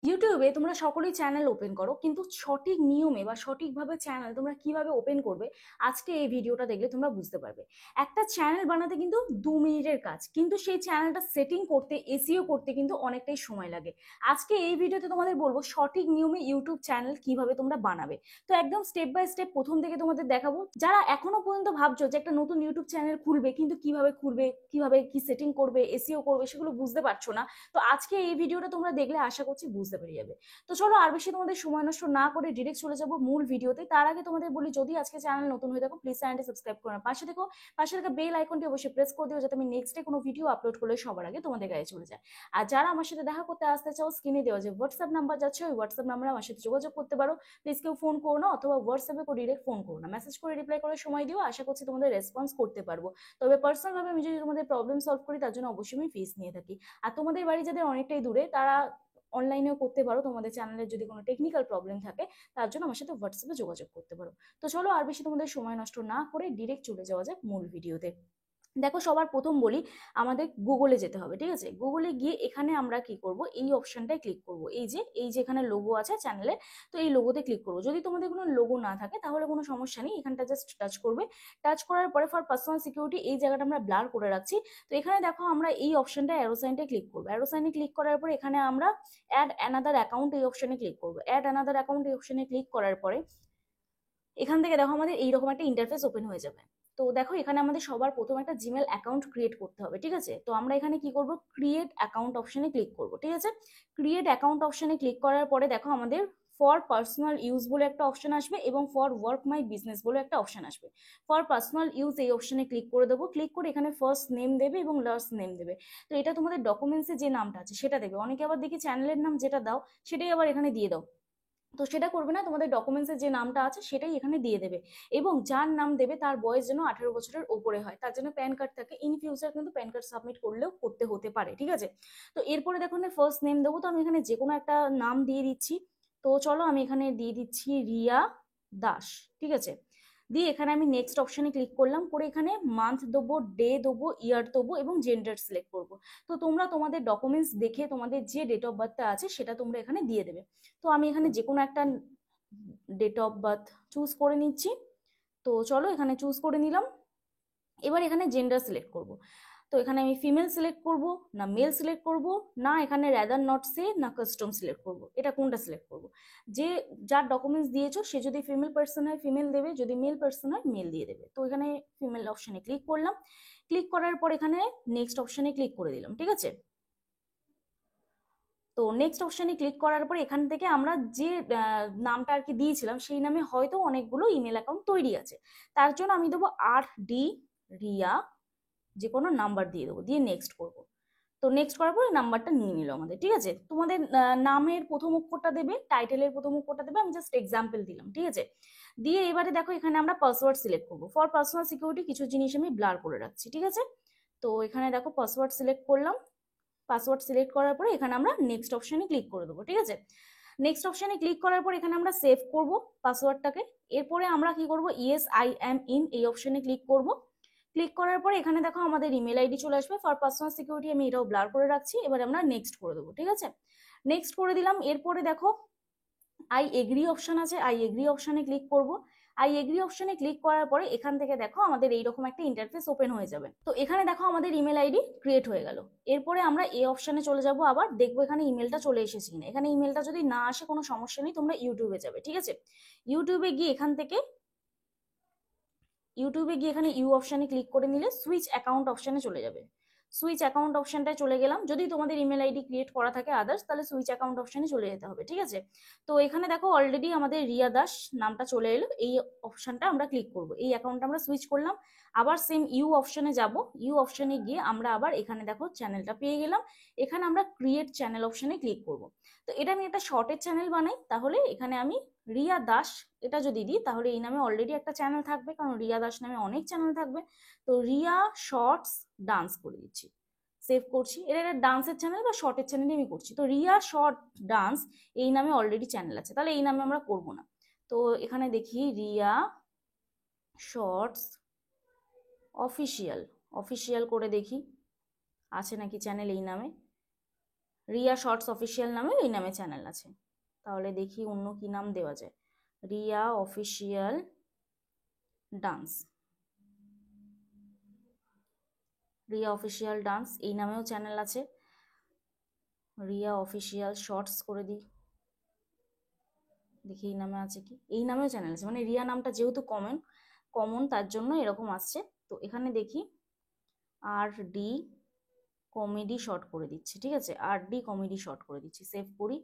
ইউটিউবে তোমরা সকলেই চ্যানেল ওপেন করো, কিন্তু সঠিক নিয়মে বা সঠিকভাবে চ্যানেল তোমরা কিভাবে ওপেন করবে আজকে এই ভিডিওটা দেখলে তোমরা বুঝতে পারবে। একটা চ্যানেল বানাতে কিন্তু 2 মিনিটের কাজ, কিন্তু সেই চ্যানেলটা সেটিং করতে, এসইও করতে কিন্তু অনেকটাই সময় লাগে। আজকে এই ভিডিওতে তোমাদের বলবো সঠিক নিয়মে ইউটিউব চ্যানেল কিভাবে তোমরা বানাবে। তো একদম স্টেপ বাই স্টেপ প্রথম থেকে তোমাদের দেখাবো। যারা এখনো পর্যন্ত ভাবছো যে একটা নতুন ইউটিউব চ্যানেল খুলবে, কিন্তু কিভাবে খুলবে, কিভাবে কি সেটিং করবে, এসইও করবে, সেগুলো বুঝতে পারছো না, তো আজকে এই ভিডিওটা তোমরা দেখলে আশা করছি বুঝতে পেরে যাবে। তো চলো আর বেশি তোমাদের সময় নষ্ট না করে ডিরেক্ট চলে যাবো মূল ভিডিওতে। তার আগে তোমাদের বলি, যদি আজকে চ্যানেল নতুন হয়ে থাকো প্লিজ চ্যানেলটি সাবস্ক্রাইব করে পাশে দেখো, পাশে থাকা বেল আইকনটি অবশ্যই প্রেস করে দিও, যাতে আমি নেক্সট ডে কোনো ভিডিও আপলোড করলে সবার আগে তোমাদের গায়ে চলে যায়। আর যারা আমার সাথে দেখা করতে আসতে চাও, স্ক্রিনে দেওয়া যে হোয়াটসঅ্যাপ নাম্বার যাচ্ছে, ওই হোয়াটসঅ্যাপ নাম্বারে আমার সাথে যোগাযোগ করতে পারো। প্লিজ কেউ ফোন করো না, অথবা হোয়াটসঅ্যাপে করে ডিরেক্ট ফোন করো না, মেসেজ করে রিপ্লাই করার সময় দিও, আশা করছি তোমাদের রেসপন্স করতে পারবো। তবে পার্সোনাল ভাবে আমি যদি তোমাদের প্রবলেম সলভ করি, তার জন্য অবশ্যই আমি ফিস নিয়ে থাকি। আর তোমাদের বাড়ি যাদের অনেকটাই দূরে, তারা অনলাইনেও করতে পারো। তোমাদের চ্যানেলের যদি কোনো টেকনিক্যাল প্রবলেম থাকে, তার জন্য আমার সাথে হোয়াটসঅ্যাপে যোগাযোগ করতে পারো। তো চলো আর বেশি তোমাদের সময় নষ্ট না করে ডিরেক্ট চলে যাওয়া যাক মূল ভিডিওতে। দেখো, সবার প্রথম বলি, আমাদের গুগলে যেতে হবে। ঠিক আছে, গুগলে গিয়ে এখানে আমরা কি করব, এই অপশনটায় ক্লিক করব। এই যে এখানে লোগো আছে চ্যানেলের, তো এই লোগোতে ক্লিক করবো। যদি তোমাদের কোনো লোগো না থাকে তাহলে কোনো সমস্যা নেই, এখানটা জাস্ট টাচ করবে। টাচ করার পরে ফর পার্সোনাল সিকিউরিটি এই জায়গাটা আমরা ব্লার করে রাখছি। তো এখানে দেখো আমরা এই অপশনটা অ্যারো সাইনটা ক্লিক করবো। অ্যারো সাইনে ক্লিক করার পরে এখানে আমরা অ্যাড অ্যানাদার অ্যাকাউন্ট এই অপশনে ক্লিক করবো। অ্যাড অ্যানাদার অ্যাকাউন্ট এই অপশনে ক্লিক করার পরে এখান থেকে দেখো আমাদের এইরকম একটা ইন্টারফেস ওপেন হয়ে যাবে। তো দেখো, এখানে আমাদের সবার প্রথম একটা জিমেল অ্যাকাউন্ট ক্রিয়েট করতে হবে। ঠিক আছে, তো আমরা এখানে কি করব, ক্রিয়েট অ্যাকাউন্ট অপশনে ক্লিক করব। ঠিক আছে, ক্রিয়েট অ্যাকাউন্ট অপশনে ক্লিক করার পরে দেখো আমাদের ফর পার্সোনাল ইউজ বলে একটা অপশন আসবে, এবং ফর ওয়ার্ক মাই বিজনেস বলে একটা অপশন আসবে। ফর পার্সোনাল ইউজ এই অপশনে ক্লিক করে দেবো। ক্লিক করে এখানে ফার্স্ট নেম দেবে এবং লাস্ট নেম দেবে। তো এটা তোমাদের ডকুমেন্টসে যে নামটা আছে সেটা দেবে। অনেকে আবার দেখি চ্যানেলের নাম যেটা দাও সেটাই আবার এখানে দিয়ে দাও, তো সেটা করবে না, তোমাদের ডকুমেন্টসে যে নামটা আছে সেটাই এখানে দিয়ে দেবে। এবং যার নাম দেবে তার বয়স যেন 18 বছরের ওপরে হয়, তার জন্য প্যান কার্ড থাকে। ইন ফিউচার কিন্তু প্যান কার্ড সাবমিট করলেও করতে হতে পারে। ঠিক আছে, তো এরপরে দেখো ফার্স্ট নেম দেবো, তো আমি এখানে যে কোনো একটা নাম দিয়ে দিচ্ছি। তো চলো আমি এখানে দিয়ে দিচ্ছি রিয়া দাস। ঠিক আছে, দিয়ে এখানে আমি নেক্সট অপশনে ক্লিক করলাম, করে এখানে মান্থ দেবো, ডে দেবো, ইয়ার দেবো এবং জেন্ডার সিলেক্ট করবো। তো তোমরা তোমাদের ডকুমেন্টস দেখে তোমাদের যে ডেট অফ বার্থটা আছে সেটা তোমরা এখানে দিয়ে দেবে। তো আমি এখানে যে কোনো একটা ডেট অফ বার্থ চুজ করে নিচ্ছি। তো চলো এখানে চুজ করে নিলাম। এবার এখানে জেন্ডার সিলেক্ট করব। তো এখানে আমি ফিমেল সিলেক্ট করব, না মেল সিলেক্ট করব, না এখানে র্যাদার নট সে, না কাস্টম সিলেক্ট করব, এটা কোনটা সিলেক্ট করব। যে যার ডকুমেন্টস দিয়েছো সে যদি ফিমেল পার্সন হয় ফিমেল দেবে, যদি মেল পার্সন হয় মেল দিয়ে দেবে। তো এখানে ফিমেল অপশনে ক্লিক করলাম। ক্লিক করার পর এখানে নেক্সট অপশনে ক্লিক করে দিলাম। ঠিক আছে, তো নেক্সট অপশনে ক্লিক করার পর এখান থেকে আমরা যে নামটা আর কি দিয়েছিলাম সেই নামে হয়তো অনেকগুলো ইমেল অ্যাকাউন্ট তৈরি আছে, তার জন্য আমি দেবো RD রিয়া, যে কোনো নাম্বার দিয়ে দেবো, দিয়ে নেক্সট করব। তো নেক্সট করার পরে নাম্বারটা নিয়ে নিল আমাদের। ঠিক আছে, তোমাদের নামের প্রথম অক্ষরটা দেবে, টাইটেলের প্রথম অক্ষরটা দেবে, আমি জাস্ট এক্সাম্পল দিলাম। ঠিক আছে, দিয়ে এবারে দেখো এখানে আমরা পাসওয়ার্ড সিলেক্ট করবো। ফর পার্সোনাল সিকিউরিটি কিছু জিনিস আমি ব্লার করে রাখছি। ঠিক আছে, তো এখানে দেখো পাসওয়ার্ড সিলেক্ট করলাম। পাসওয়ার্ড সিলেক্ট করার পরে এখানে আমরা নেক্সট অপশনে ক্লিক করে দেবো। ঠিক আছে, নেক্সট অপশনে ক্লিক করার পর এখানে আমরা সেভ করব পাসওয়ার্ডটাকে। এরপরে আমরা কি করব, ইয়েস আই অ্যাম ইন এই অপশনে ক্লিক করব। ক্লিক করার পরে এখানে দেখো আমাদের ইমেল আইডি চলে আসবে। ফর পার্সোনাল সিকিউরিটি আমি এটাও ব্লার করে রাখছি। এবার আমরা নেক্সট করে দেবো। ঠিক আছে, নেক্সট করে দিলাম। এরপরে দেখো আই এগ্রি অপশন আছে, আই এগ্রি অপশনে ক্লিক করব। আই এগ্রি অপশনে ক্লিক করার পরে এখান থেকে দেখো আমাদের এইরকম একটা ইন্টারফেস ওপেন হয়ে যাবে। তো এখানে দেখো আমাদের ইমেল আইডি ক্রিয়েট হয়ে গেল। এরপরে আমরা এই অপশনে চলে যাব, আবার দেখবো এখানে ইমেলটা চলে এসেছে কিনা। এখানে ইমেলটা যদি না আসে কোনো সমস্যা নেই, তোমরা ইউটিউবে যাবে। ঠিক আছে, ইউটিউবে গিয়ে এখান থেকে এখানে ইউ অপশনে ক্লিক করে নিলে সুইচ অ্যাকাউন্ট অপশনে চলে যাবে। সুইচ অ্যাকাউন্ট অপশনটায় চলে গেলাম। যদি তোমাদের ইমেল আইডি ক্রিয়েট করা থাকে আদার্স, তাহলে সুইচ অ্যাকাউন্ট অপশনে চলে যেতে হবে। ঠিক আছে, তো এখানে দেখো অলরেডি আমাদের রিয়া দাস নামটা চলে এলো। এই অপশনটা আমরা ক্লিক করব, এই অ্যাকাউন্টটা আমরা সুইচ করলাম। আবার সেম ইউ অপশনে যাব। ইউ অপশনে গিয়ে আমরা আবার এখানে দেখো চ্যানেলটা পেয়ে গেলাম। এখানে আমরা ক্রিয়েট চ্যানেল অপশনে ক্লিক করব। তো এটা আমি একটা শর্টের চ্যানেল বানাই, তাহলে এখানে আমি রিয়া দাস এটা যদি দিই, তাহলে এই নামে অলরেডি একটা চ্যানেল থাকবে, কারণ রিয়া দাস নামে অনেক চ্যানেল থাকবে। তো রিয়া শর্টস ডান্স করে দিচ্ছি, সেভ করছি। এটা একটা ডান্সের চ্যানেল বা শর্টের চ্যানেলে আমি করছি। তো রিয়া শর্ট ডান্স এই নামে অলরেডি চ্যানেল আছে, তাহলে এই নামে আমরা করব না। তো এখানে দেখি রিয়া শর্টস অফিসিয়াল, অফিসিয়াল করে দেখি আছে নাকি চ্যানেল এই নামে। রিয়া শর্টস অফিসিয়াল নামে এই নামে চ্যানেল আছে। তাহলে দেখি অন্য কি নাম দেওয়া যায়। Riya official dance, Riya official dance এই নামেও চ্যানেল আছে। রিয়া অফিসিয়াল শর্টস করে দিই, দেখি এই নামে আছে কি। এই নামেও চ্যানেল আছে, মানে রিয়া নামটা যেহেতু কমন তার জন্য এরকম আসছে। তো এখানে দেখি আর ডি কমেডি শর্ট করে দিচ্ছি, ঠিক আছে, আর ডি কমেডি শর্ট করে দিচ্ছি, সেভ করি।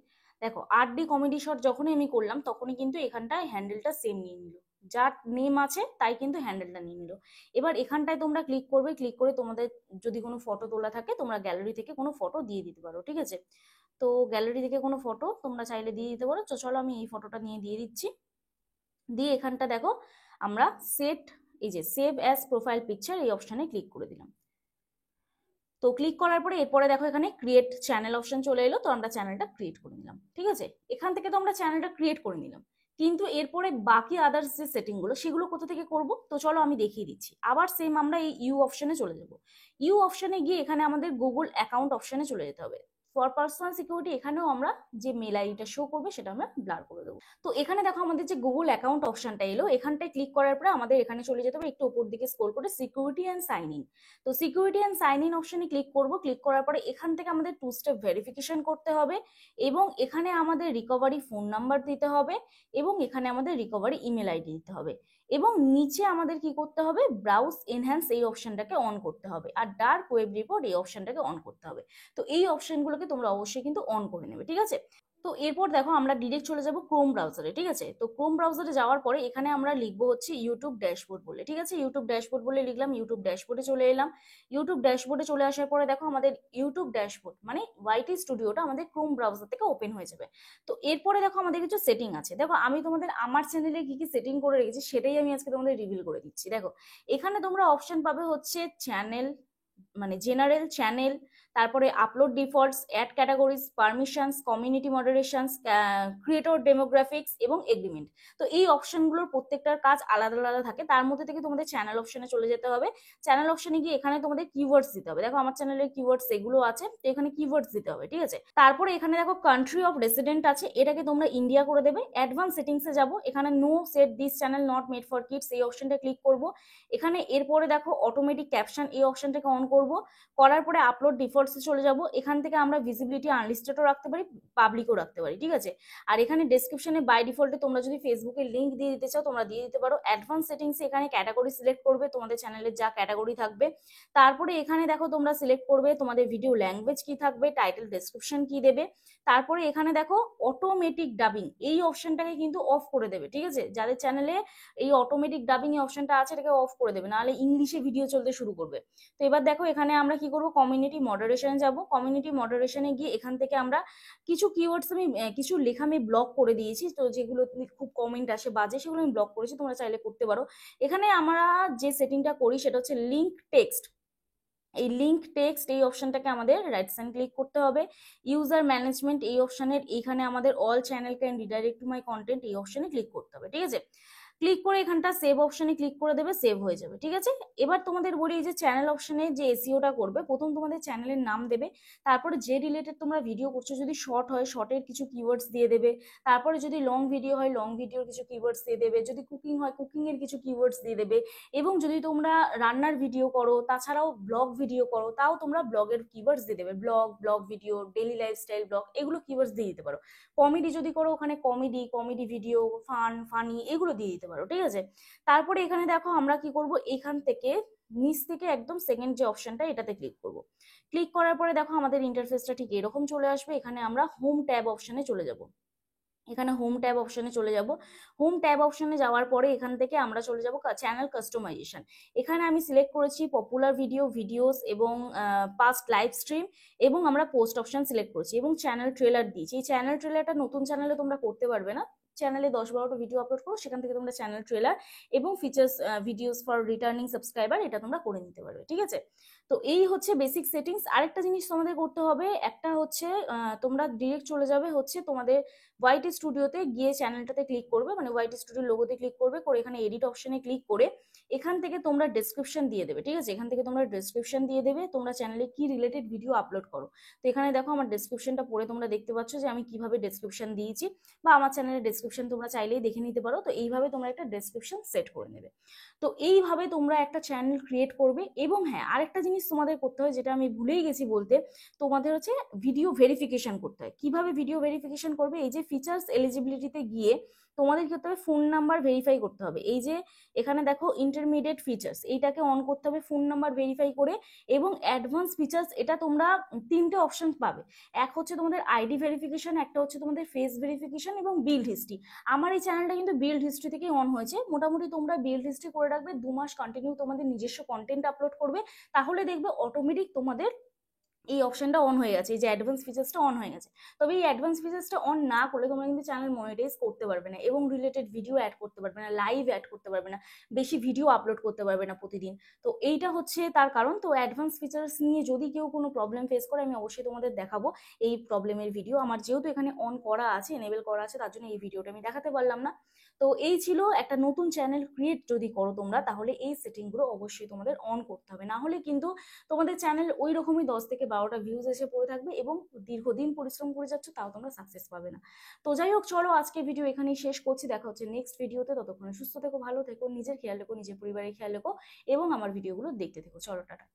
দেখো আর ডি কমেডি শর্ট যখনই আমি করলাম তখনই কিন্তু এখানটায় হ্যান্ডেলটা সেম নিয়ে নিল, যার নেম আছে তাই কিন্তু হ্যান্ডেলটা নিয়ে নিল। এবার এখানটায় তোমরা ক্লিক করবে, ক্লিক করে তোমাদের যদি কোনো ফটো তোলা থাকে তোমরা গ্যালারি থেকে কোনো ফটো দিয়ে দিতে পারো, ঠিক আছে। তো গ্যালারি থেকে কোনো ফটো তোমরা চাইলে দিয়ে দিতে পারো। তো চলো আমি এই ফটোটা নিয়ে দিয়ে দিচ্ছি। দিয়ে এখানটা দেখো আমরা এই যে সেভ অ্যাজ প্রোফাইল পিকচার এই অপশানে ক্লিক করে দিলাম। তো ক্লিক করার পরে এরপরে দেখো এখানে ক্রিয়েট চ্যানেল অপশন চলে এলো, তো আমরা চ্যানেলটা ক্রিয়েট করে নিলাম, ঠিক আছে। এখান থেকে তো আমরা চ্যানেলটা ক্রিয়েট করে নিলাম, কিন্তু এরপরে বাকি আদার্স যে সেটিং গুলো সেগুলো কোথা থেকে করব, তো চলো আমি দেখিয়ে দিচ্ছি। আবার সেম আমরা এই ইউ অপশনে চলে যাব। ইউ অপশনে গিয়ে এখানে আমাদের গুগল অ্যাকাউন্ট অপশনে চলে যেতে হবে। ফর পার্সোনাল সিকিউরিটি এখানেও আমরা যে মেল আইডিটা শো করবে সেটা আমরা ব্লার করে দেবো। তো এখানে দেখো আমাদের যে গুগল অ্যাকাউন্ট অপশনটা এলো, এখানটায় ক্লিক করার পরে আমাদের এখানে চলে যেতে হবে একটু উপর দিকে স্ক্রল করে সিকিউরিটি অ্যান্ড সাইন ইন। তো সিকিউরিটি অ্যান্ড সাইন ইন অপশনে ক্লিক করব। ক্লিক করার পরে এখান থেকে আমাদের 2 স্টেপ ভেরিফিকেশন করতে হবে, এবং এখানে আমাদের রিকভারি ফোন নাম্বার দিতে হবে, এবং এখানে আমাদের রিকভারি ইমেল আইডি দিতে হবে, এবং নিচে আমাদের কি করতে হবে, ব্রাউজ এনহ্যান্স এই অপশনটাকে অন করতে হবে, আর ডার্ক ওয়েব রিপোর্ট এই অপশনটাকে অন করতে হবে। তো এই অপশনগুলোকে তোমরা অবশ্যই কিন্তু অন করে নেবে, ঠিক আছে। তো এরপর দেখো আমরা ডিরেক্ট চলে যাব ক্রোম ব্রাউজারে, ঠিক আছে। তো ক্রোম ব্রাউজারে যাওয়ার পরে এখানে আমরা লিখবো হচ্ছে ইউটিউব ড্যাশবোর্ড বলে, ঠিক আছে। ইউটিউব ড্যাশবোর্ড বলে লিখলাম, ইউটিউব ড্যাশবোর্ডে চলে এলাম। ইউটিউব ড্যাশবোর্ডে চলে আসার পরে দেখো আমাদের ইউটিউব ড্যাশবোর্ড মানে ওয়াইটি স্টুডিওটা আমাদের ক্রোম ব্রাউজার থেকে ওপেন হয়ে যাবে। তো এরপরে দেখো আমাদের কিছু সেটিং আছে। দেখো আমি তোমাদের আমার চ্যানেলে কি কি সেটিং করে রেখেছি সেটাই আমি আজকে তোমাদের রিভিল করে দিচ্ছি। দেখো এখানে তোমরা অপশন পাবে হচ্ছে চ্যানেল, মানে জেনারেল চ্যানেল, তারপরে upload defaults, add categories, permissions, community moderations, creator demographics এবং এগ্রিমেন্ট। তো এই অপশনগুলোর প্রত্যেকটার কাজ আলাদা আলাদা থাকে। তার মধ্যে থেকে তোমাদের চ্যানেল অপশনে চলে যেতে হবে। চ্যানেল অপশনে গিয়ে এখানে তোমাদের কিওয়ার্ডস দিতে হবে। দেখো আমার চ্যানেলের কিওয়ার্ডস এগুলো আছে, তো এখানে কিওয়ার্ডস দিতে হবে, ঠিক আছে। তারপরে এখানে দেখো কান্ট্রি অফ রেসিডেন্ট আছে, এটাকে তোমরা ইন্ডিয়া করে দেবে। অ্যাডভান্স সেটিংসে যাবো, এখানে no set this channel not made for kids এই অপশনটা ক্লিক করব। এখানে এরপরে দেখো অটোমেটিক ক্যাপশন এই অপশনটাকে অন করব। করার পরে আপলোড ডিফল্টসে চলে যাব। এখান থেকে আমরা ভিজিবিলিটি আনলিস্টেডও রাখতে পারি, পাবলিকও রাখতে পারি, ঠিক আছে। আর এখানে ডেসক্রিপশনে বাই ডিফল্টে তোমরা যদি ফেসবুকের লিঙ্ক দিয়ে দিতে চাও তোমরা দিয়ে দিতে পারো। অ্যাডভান্স সেটিংসে এখানে ক্যাটাগরি সিলেক্ট করবে, তোমাদের চ্যানেলের যা ক্যাটাগরি থাকবে। তারপরে এখানে দেখো তোমরা সিলেক্ট করবে তোমাদের ভিডিও ল্যাঙ্গুয়েজ কি থাকবে, টাইটেল ডেসক্রিপশন কি দেবে। তারপরে এখানে দেখো অটোমেটিক ডাবিং এই অপশনটাকে কিন্তু অফ করে দেবে, ঠিক আছে। যাদের চ্যানেলে এই অটোমেটিক ডাবিং এর অপশনটা আছে এটাকে অফ করে দেবে, নাহলে ইংলিশে ভিডিও চলতে শুরু করবে। তো এবার দেখো এখানে আমরা কি করব, কমিউনিটি মডারেশনে যাব। কমিউনিটি মডারেশনে গিয়ে এখান থেকে আমরা কিছু কিওয়ার্ডস আমি কিছু লেখা আমি ব্লক করে দিয়েছি, তো যেগুলো খুব কমেন্ট আসে বাজে সেগুলো আমি ব্লক করেছি, তোমরা চাইলে করতে পারো। এখানে আমরা যে সেটিংটা করি সেটা হচ্ছে লিঙ্ক টেক্সট। এই লিঙ্ক টেক্সট এই অপশনটাকে আমাদের রাইট সাইড ক্লিক করতে হবে। ইউজার ম্যানেজমেন্ট এই অপশনের এইখানে আমাদের all channel can redirect to my content এই অপশনে ক্লিক করতে হবে, ঠিক আছে। ক্লিক করে এখানটা সেভ অপশনে ক্লিক করে দেবে, সেভ হয়ে যাবে, ঠিক আছে। এবার তোমাদের বলি এই যে চ্যানেল অপশনে যে এসইওটা করবে, প্রথম তোমাদের চ্যানেলের নাম দেবে, তারপরে যে রিলেটেড তোমরা ভিডিও করছো, যদি শর্ট হয় শর্টের কিছু কিওয়ার্ডস দিয়ে দেবে, তারপরে যদি লং ভিডিও হয় লং ভিডিওর কিছু কিওয়ার্ডস দিয়ে দেবে, যদি কুকিং হয় কুকিং এর কিছু কিওয়ার্ডস দিয়ে দেবে, এবং যদি তোমরা রান্নার ভিডিও করো তাছাড়াও ব্লগ ভিডিও করো তাও তোমরা ব্লগের কিওয়ার্ডস দিয়ে দেবে, blog video, daily lifestyle blog এগুলো কিওয়ার্ডস দিয়ে দিতে পারো। কমেডি যদি করো ওখানে কমেডি ভিডিও, ফানি এগুলো দিয়ে দিতে পারো, ঠিক আছে। তারপরে এখানে দেখো আমরা কি করব, এখান থেকে নিচ থেকে একদম সেকেন্ড যে অপশনটা এটাতে ক্লিক করব। ক্লিক করার পরে দেখো আমাদের ইন্টারফেসটা ঠিক এরকম চলে আসবে। এখানে আমরা হোম ট্যাব অপশনে চলে যাব। এখানে হোম ট্যাব অপশনে চলে যাব। হোম ট্যাব অপশনে যাওয়ার পরে এখান থেকে আমরা চলে যাব চ্যানেল কাস্টমাইজেশন। এখানে আমি সিলেক্ট করেছি পপুলার ভিডিওস এবং পাস্ট লাইভ স্ট্রিম, এবং আমরা পোস্ট অপশন সিলেক্ট করেছি, এবং চ্যানেল ট্রেলার দিয়েছি। এই চ্যানেল ট্রেলারটা নতুন চ্যানেলে তোমরা করতে পারবে না, চ্যানেলে 10-12টা ভিডিও আপলোড করো সেখান থেকে তোমরা চ্যানেল ট্রেলার এবং features videos for returning subscriber এটা তোমরা করে নিতে পারবে, ঠিক আছে। তো এই হচ্ছে বেসিক সেটিংস। আরেকটা জিনিস তোমাদের করতে হবে, একটা হচ্ছে তোমরা ডিরেক্ট চলে যাবে হচ্ছে তোমাদের ওয়াইটি স্টুডিওতে গিয়ে চ্যানেলটাতে ক্লিক করবে, মানে ওয়াইটি স্টুডিও লোগোতে ক্লিক করবে, করে এখানে এডিট অপশনে ক্লিক করে এখান থেকে তোমরা ডেসক্রিপশন দিয়ে দেবে, ঠিক আছে? এখান থেকে তোমরা ডেসক্রিপশন দিয়ে দেবে তোমরা চ্যানেলে কি রিলেটেড ভিডিও আপলোড করো। তো এখানে দেখো আমার ডেসক্রিপশনটা পড়ে তোমরা দেখতে পাচ্ছ যে আমি কিভাবে ডেসক্রিপশন দিয়েছি, বা আমার চ্যানেলের ডেসক্রিপশন তোমরা চাইলেই দেখে নিতে পারো। তো এইভাবে তোমরা একটা ডেসক্রিপশন সেট করে নেবে। তো এইভাবে তোমরা একটা চ্যানেল ক্রিয়েট করবে। এবং হ্যাঁ, আরেকটা জিনিস তোমাদের করতে হয়, যেটা আমি ভুলেই গেছি বলতে, তোমাদের হচ্ছে ভিডিও ভেরিফিকেশন করতে হয়। কিভাবে ভিডিও ভেরিফিকেশন করবে, এই যে ফিচার্স এলিজিবিলিটিতে গিয়ে তোমাদের ক্ষেত্রে হবে ফোন নাম্বার ভেরিফাই করতে হবে। এই যে এখানে দেখো ইন্টারমিডিয়েট ফিচার্স, এইটাকে অন করতে হবে ফোন নাম্বার ভেরিফাই করে। এবং অ্যাডভান্স ফিচার্স, এটা তোমরা তিনটে অপশন পাবে। এক হচ্ছে তোমাদের আইডি ভেরিফিকেশন, একটা হচ্ছে তোমাদের ফেস ভেরিফিকেশন, এবং বিল্ড হিস্ট্রি। আমার এই চ্যানেলটা কিন্তু বিল্ড হিস্ট্রি থেকে অন হয়েছে। মোটামুটি তোমরা বিল্ড হিস্ট্রি করে রাখবে, 2 মাস কন্টিনিউ তোমাদের নিজস্ব কন্টেন্ট আপলোড করবে, তাহলে দেখবে অটোমেটিক তোমাদের এই অপশনটা অন হয়ে গেছে, এই যে অ্যাডভান্স ফিচার্সটা অন হয়ে গেছে। তবে এই অ্যাডভান্স ফিচার্সটা অন না করলে তোমরা কিন্তু চ্যানেল মনিটাইজ করতে পারবে না, এবং রিলেটেড ভিডিও অ্যাড করতে পারবে না, লাইভ অ্যাড করতে পারবে না, বেশি ভিডিও আপলোড করতে পারবে না প্রতিদিন। তো এইটা হচ্ছে তার কারণ। তো অ্যাডভান্স ফিচার্স নিয়ে যদি কেউ কোনো প্রবলেম ফেস করে, আমি অবশ্যই তোমাদের দেখাবো এই প্রবলেমের ভিডিও। আমার যেহেতু এখানে অন করা আছে, এনেবল করা আছে, তার জন্য এই ভিডিওটা আমি দেখাতে পারলাম না। তো এই ছিল, একটা নতুন চ্যানেল ক্রিয়েট যদি করো তোমরা, তাহলে এই সেটিংগুলো অবশ্যই তোমাদের অন করতে হবে, না হলে কিন্তু তোমাদের চ্যানেল ওই রকমই 10 থেকে 12টা ভিউজ এসে পড়ে থাকবে, এবং দীর্ঘদিন পরিশ্রম করে যাচ্ছ, তাও তোমরা সাকসেস পাবে না। তো যাই হোক, চলো আজকে ভিডিও এখানেই শেষ করছি। দেখা হচ্ছে নেক্সট ভিডিওতে। ততক্ষণে সুস্থ থেকো, ভালো থেকো, নিজের খেয়াল রেখো, নিজের পরিবারের খেয়াল রেখো, এবং আমার ভিডিওগুলো দেখতে থেকো। চলো, টাটা।